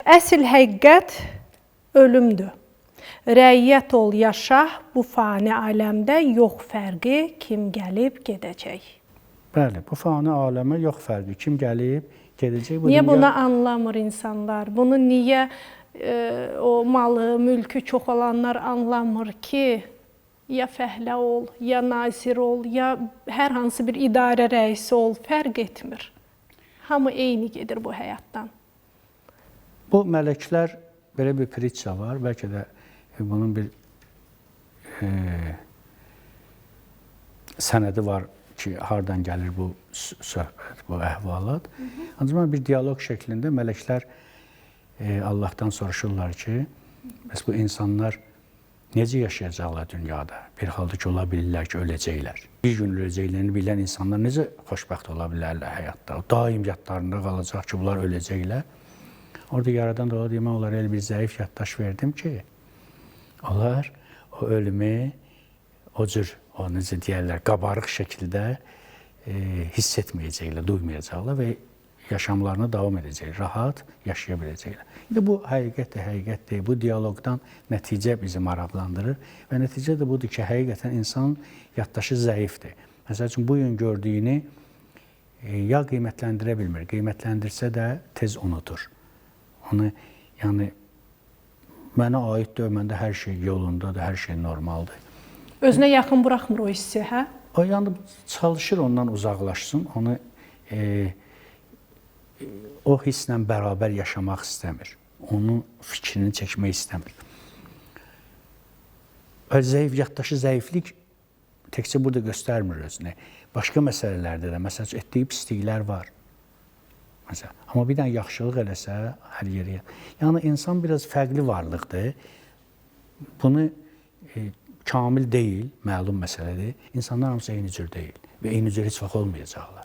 Əsl həqiqət ölümdür. Rəiyyət ol, yaşa, bu fani aləmdə yox fərqi, kim gəlib gedəcək. Bəli, bu fani aləmə yox fərqi, kim gəlib gedəcək. Niyə bunu anlamır insanlar? Bunu niyə o malı, mülkü çox olanlar anlamır ki, ya fəhlə ol, ya nazir ol, ya hər hansı bir idarə rəisi ol, fərq etmir. Hamı eyni gedir bu həyatdan. Bu mələklər, belə bir pritça var, bəlkə də bunun bir sənədi var ki, hardan gəlir bu söhbət, bu əhvalat. Ancaq bir dialoq şəklində mələklər Allahdan soruşurlar ki, bəs bu insanlar necə yaşayacaqlar dünyada? Bir halda ki, ola bilirlər ki, öləcəklər. Bir gün öləcəklərini bilən insanlar necə xoşbəxt ola bilərlər həyatda? Daim yadlarında qalacaq ki, bunlar öləcəklər. Orada yaradan da demək olar, elə bir zəif yaddaş verdim ki, onlar o ölümü o cür, o necə deyərlər, qabarıq şəkildə hiss etməyəcəklər, duymayacaqlar və yaşamlarına davam edəcəklər, rahat yaşaya biləcəklər. İndi bu həqiqətdir. Bu dialoqdan nəticə bizi maraqlandırır və nəticə də budur ki, həqiqətən insanın yaddaşı zəifdir. Məsəl üçün, bu gün gördüyünü ya qiymətləndirə bilmir, qiymətləndirsə də tez unutur. Onu, yəni, mənə aiddir, məndə hər şey yolundadır, hər şey normaldır. Özünə yaxın buraxmır o hissi, hə? O, yəni, çalışır ondan uzaqlaşsın, onu o hisslə bərabər yaşamaq istəmir. Onun fikrini çəkmək istəmir. Yaddaşı zəiflik təkcə burada göstərmir özünü. Başqa məsələlərdə də, məsələn, etdiyi pisliklər var. Amma bir dənə yaxşılıq eləsə, hər yeri. Yəni, insan biraz fərqli varlıqdır. Bunu kamil deyil, məlum məsələdir. İnsanlar hamısı eyni cür deyil və eyni cür heç vaxt olmayacaqlar.